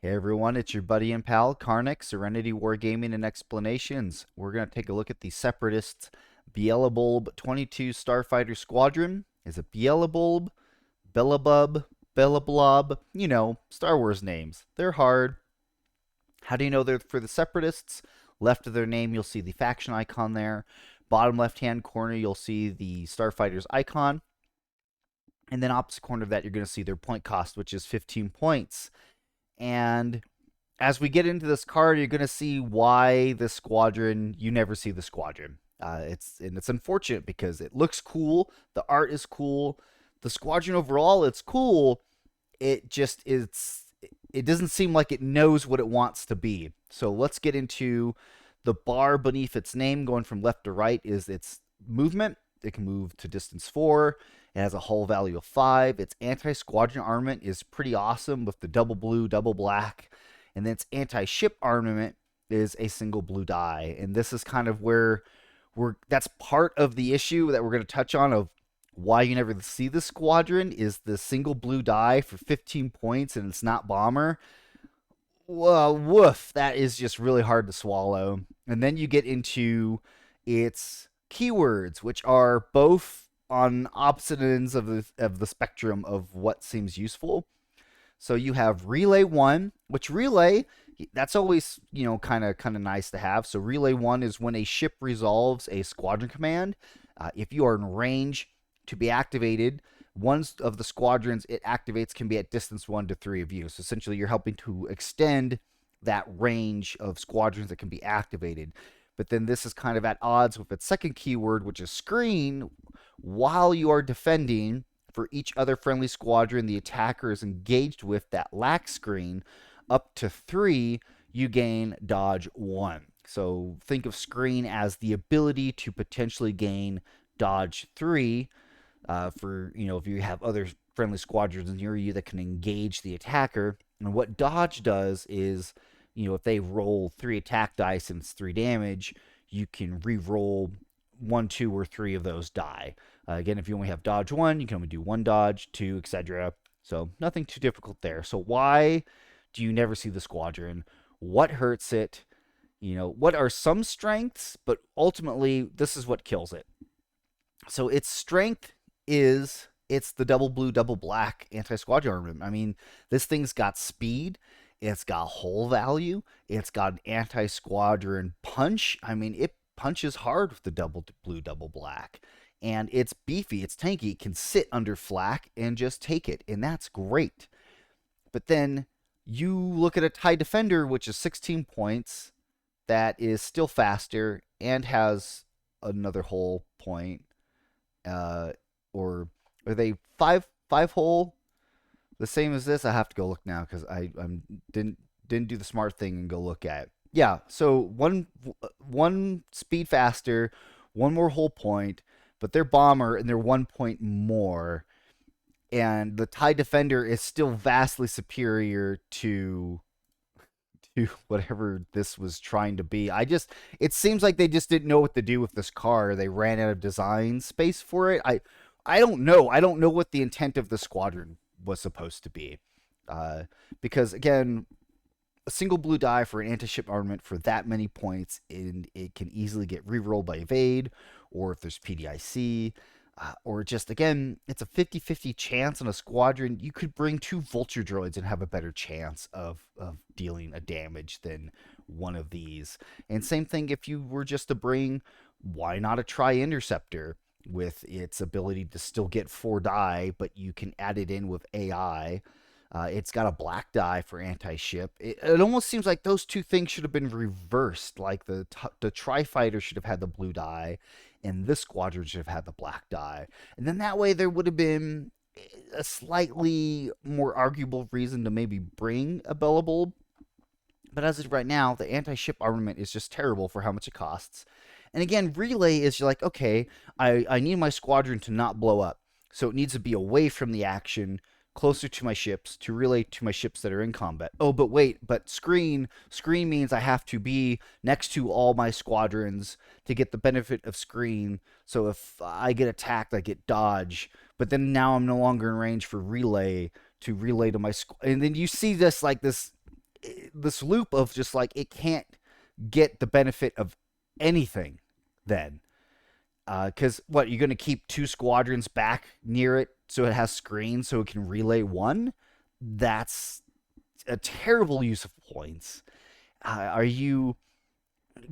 Hey everyone, it's your buddy and pal Karnik, Serenity Wargaming and Explanations. We're going to take a look at the Separatists Belbullab-22 Starfighter Squadron. Is it Belbullab, Belabub, Belablob? You know, Star Wars names. They're hard. How do you know they're for the Separatists? Left of their name, you'll see the faction icon there. Bottom left-hand corner, you'll see the Starfighters icon. And then opposite corner of that, you're going to see their point cost, which is 15 points. And as we get into this card, you're going to see why this squadron, you never see the squadron. It's unfortunate because it looks cool, the art is cool, the squadron overall it's cool. It doesn't seem like it knows what it wants to be. So let's get into the bar beneath its name, going from left to right, is its movement. It can move to distance 4. It has a hull value of 5. Its anti-squadron armament is pretty awesome with the double blue, double black. And then its anti-ship armament is a single blue die. And this is kind of where that's part of the issue that we're going to touch on of why you never see the squadron is the single blue die for 15 points and it's not bomber. Well, woof, that is just really hard to swallow. And then you get into its keywords, which are both on opposite ends of the spectrum of what seems useful. So you have relay 1, which relay, that's always, kind of nice to have. So relay 1 is when a ship resolves a squadron command. If you are in range to be activated, one of the squadrons it activates can be at distance 1 to 3 of you. So essentially you're helping to extend that range of squadrons that can be activated. But then this is kind of at odds with its second keyword, which is screen. While you are defending, for each other friendly squadron the attacker is engaged with that lacks screen, up to 3, you gain dodge 1. So think of screen as the ability to potentially gain dodge 3 for, if you have other friendly squadrons near you that can engage the attacker. And what dodge does is, if they roll 3 attack dice and it's 3 damage, you can re-roll 1, 2, or 3 of those die. Again, if you only have dodge 1, you can only do 1 dodge, 2, etc. So nothing too difficult there. So why do you never see the squadron? What hurts it? What are some strengths? But ultimately, this is what kills it. So its strength is it's the double blue, double black anti-squadron armament. I mean, this thing's got speed. It's got hull value. It's got an anti-squadron punch. I mean, it punches hard with the double blue, double black. And it's beefy. It's tanky. It can sit under flak and just take it. And that's great. But then you look at a TIE Defender, which is 16 points, that is still faster and has another hull point. Or are they five hull? The same as this? I have to go look now because I didn't do the smart thing and go look at it. Yeah, so one speed faster, one more hull point, but they're bomber and they're 1 point more. And the TIE Defender is still vastly superior to whatever this was trying to be. It seems like they just didn't know what to do with this car. They ran out of design space for it. I don't know. I don't know what the intent of the squadron was supposed to be. Because again, a single blue die for an anti-ship armament for that many points, and it can easily get re-rolled by evade, or if there's PDIC, or just, again, it's a 50-50 chance on a squadron. You could bring 2 vulture droids and have a better chance of dealing a damage than one of these. And same thing if you were just to bring, why not a tri-interceptor with its ability to still get 4 die, but you can add it in with AI. It's got a black die for anti-ship. It almost seems like those 2 things should have been reversed. Like the Tri-Fighter should have had the blue die, and this squadron should have had the black die. And then that way there would have been a slightly more arguable reason to maybe bring a Belbullab. But as of right now, the anti-ship armament is just terrible for how much it costs. And again, relay is like, okay, I need my squadron to not blow up. So it needs to be away from the action, closer to my ships, to relay to my ships that are in combat. Oh, but wait, but screen means I have to be next to all my squadrons to get the benefit of screen. So if I get attacked, I get dodge. But then now I'm no longer in range for relay to relay to my and then you see this like this. this loop of just like it can't get the benefit of anything then. Because what, you're going to keep 2 squadrons back near it so it has screens so it can relay 1? That's a terrible use of points. Are you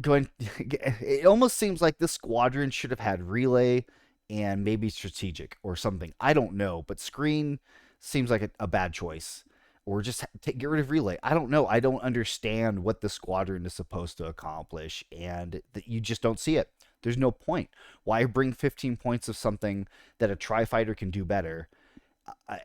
going? It almost seems like this squadron should have had relay and maybe strategic or something. I don't know, but screen seems like a bad choice. Or just get rid of relay. I don't know. I don't understand what the squadron is supposed to accomplish, and you just don't see it. There's no point. Why bring 15 points of something that a tri-fighter can do better,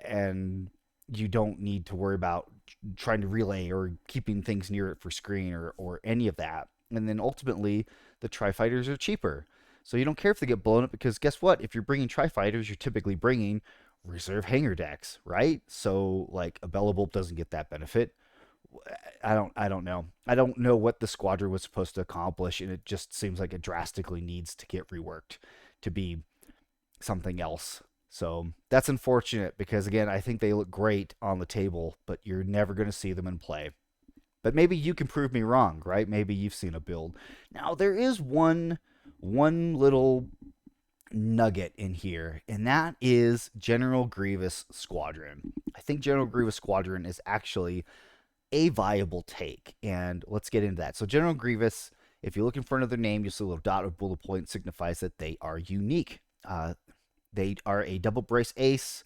and you don't need to worry about trying to relay or keeping things near it for screen or any of that. And then ultimately, the tri-fighters are cheaper. So you don't care if they get blown up because guess what? If you're bringing tri-fighters, you're typically bringing reserve hangar decks, right? So like a Belbullab doesn't get that benefit. I don't know. I don't know what the squadron was supposed to accomplish, and it just seems like it drastically needs to get reworked to be something else. So that's unfortunate because again, I think they look great on the table, but you're never going to see them in play. But maybe you can prove me wrong, right? Maybe you've seen a build. Now there is one little nugget in here, and that is General Grievous Squadron. I think General Grievous Squadron is actually a viable take, and let's get into that. So General Grievous, if you're looking for another name, you'll see a little dot with bullet point signifies that they are unique. They are a double brace ace.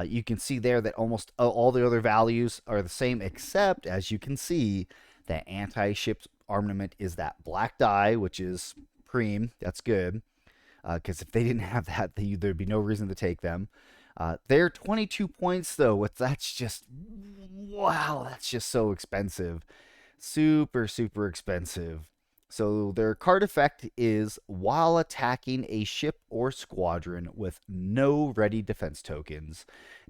You can see there that almost all the other values are the same, except as you can see that anti-ship armament is that black die, which is preem. That's good. Because if they didn't have that, there'd be no reason to take them. They're 22 points, though. That's just, wow, that's just so expensive. Super, super expensive. So their card effect is while attacking a ship or squadron with no ready defense tokens,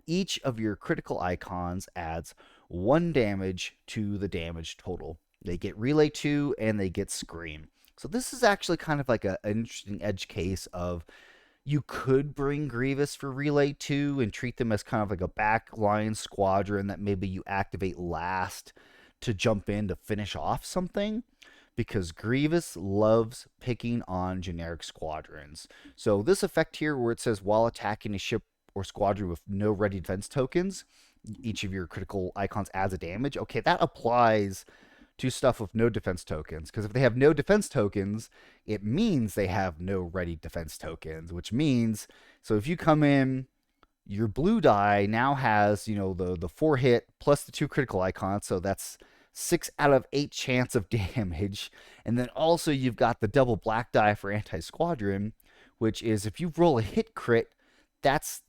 each of your critical icons adds 1 damage to the damage total. They get Relay 2 and they get Scream. So this is actually kind of like an interesting edge case of you could bring Grievous for Relay 2 and treat them as kind of like a backline squadron that maybe you activate last to jump in to finish off something, because Grievous loves picking on generic squadrons. So this effect here where it says while attacking a ship or squadron with no ready defense tokens, each of your critical icons adds a damage. Okay, that applies to stuff with no defense tokens, because if they have no defense tokens, it means they have no ready defense tokens, which means, so if you come in, your blue die now has, the 4 hit plus the 2 critical icons, so that's 6 out of 8 chance of damage. And then also you've got the double black die for anti-squadron, which is if you roll a hit crit, that's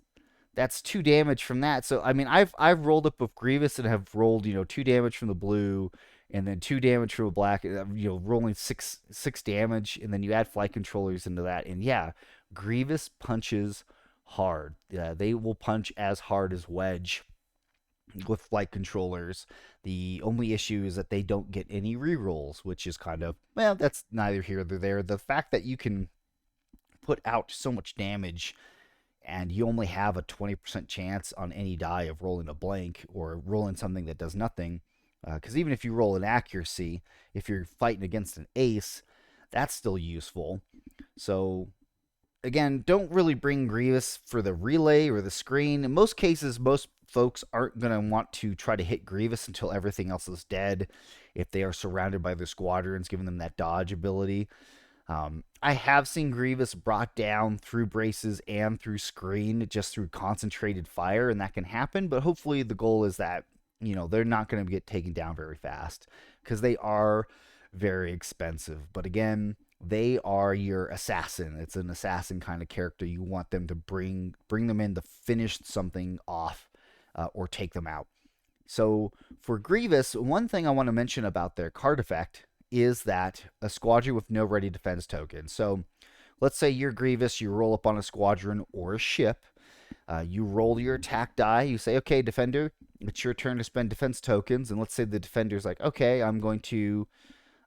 2 damage from that. So I mean, I've rolled up with Grievous and have rolled 2 damage from the blue, and then 2 damage from a black. Rolling six damage, and then you add flight controllers into that, and yeah, Grievous punches hard. Yeah, they will punch as hard as Wedge with flight controllers. The only issue is that they don't get any rerolls, which is kind of, well, that's neither here nor there. The fact that you can put out so much damage and you only have a 20% chance on any die of rolling a blank or rolling something that does nothing, because even if you roll an accuracy, if you're fighting against an ace, that's still useful. So again, don't really bring Grievous for the relay or the screen. In most cases, most folks aren't going to want to try to hit Grievous until everything else is dead, if they are surrounded by their squadrons, giving them that dodge ability. I have seen Grievous brought down through braces and through screen, just through concentrated fire, and that can happen, but hopefully the goal is that they're not going to get taken down very fast, because they are very expensive. But again, they are your assassin. It's an assassin kind of character. You want them to bring them in to finish something off, or take them out. So for Grievous, one thing I want to mention about their card effect is that a squadron with no ready defense token. So let's say you're Grievous, you roll up on a squadron or a ship. You roll your attack die. You say, okay, defender, it's your turn to spend defense tokens. And let's say the defender's like, okay, I'm going to,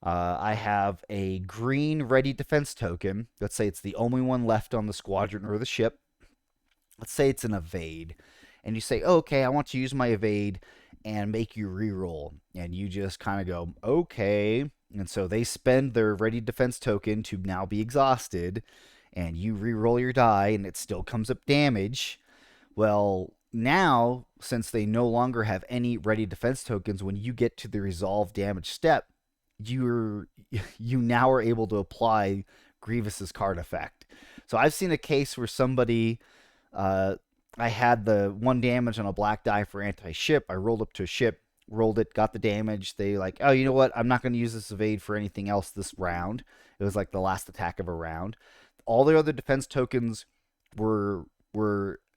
I have a green ready defense token. Let's say it's the only one left on the squadron or the ship. Let's say it's an evade. And you say, oh, okay, I want to use my evade. and make you reroll. And you just kind of go, okay. And so they spend their ready defense token to now be exhausted, and you reroll your die, and it still comes up damage. Well, now, since they no longer have any ready defense tokens, when you get to the resolve damage step, you now are able to apply Grievous's card effect. So I've seen a case where somebody, I had the 1 damage on a black die for anti-ship. I rolled up to a ship, rolled it, got the damage. They like, oh, you know what? I'm not going to use this evade for anything else this round. It was like the last attack of a round. All the other defense tokens were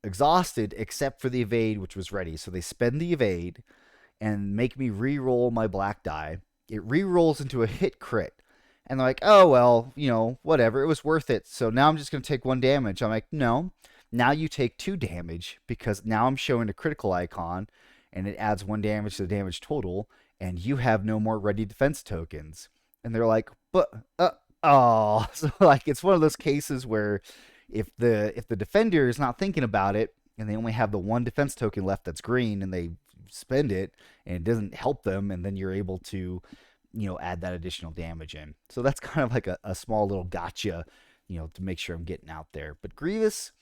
exhausted except for the evade, which was ready. So they spend the evade and make me re-roll my black die. It re-rolls into a hit crit. And they're like, oh, well, whatever. It was worth it. So now I'm just going to take 1 damage. I'm like, no. Now you take 2 damage because now I'm showing a critical icon and it adds 1 damage to the damage total. And you have no more ready defense tokens. And they're like, but, oh. So, like, it's one of those cases where if the defender is not thinking about it and they only have the 1 defense token left that's green and they spend it and it doesn't help them, and then you're able to add that additional damage in. So that's kind of like a small little gotcha, to make sure I'm getting out there. But Grievous,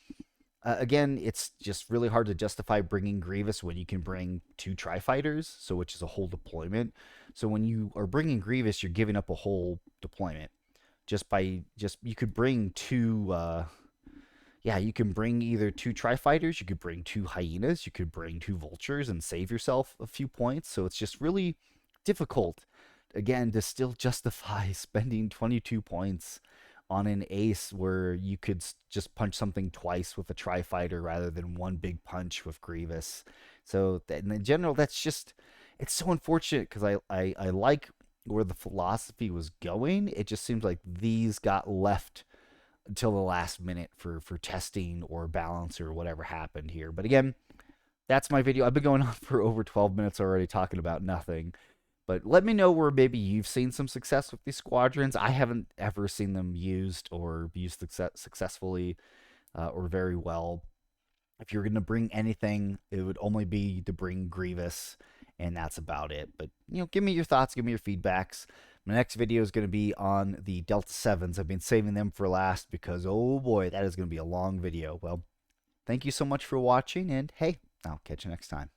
again, it's just really hard to justify bringing Grievous when you can bring 2 Tri-Fighters, so which is a whole deployment. So when you are bringing Grievous, you're giving up a whole deployment you could bring 2. You can bring either 2 Tri-Fighters, you could bring 2 Hyenas, you could bring 2 Vultures and save yourself a few points. So it's just really difficult, again, to still justify spending 22 points on an ace where you could just punch something twice with a Tri-Fighter rather than 1 big punch with Grievous. So in general, it's so unfortunate because I like where the philosophy was going. It just seems like these got left until the last minute for testing or balance or whatever happened here. But again, that's my video. I've been going on for over 12 minutes already talking about nothing. But let me know where maybe you've seen some success with these squadrons. I haven't ever seen them used or used successfully or very well. If you're going to bring anything, it would only be to bring Grievous, and that's about it. But, give me your thoughts, give me your feedbacks. My next video is going to be on the Delta 7s. I've been saving them for last because, oh boy, that is going to be a long video. Well, thank you so much for watching, and hey, I'll catch you next time.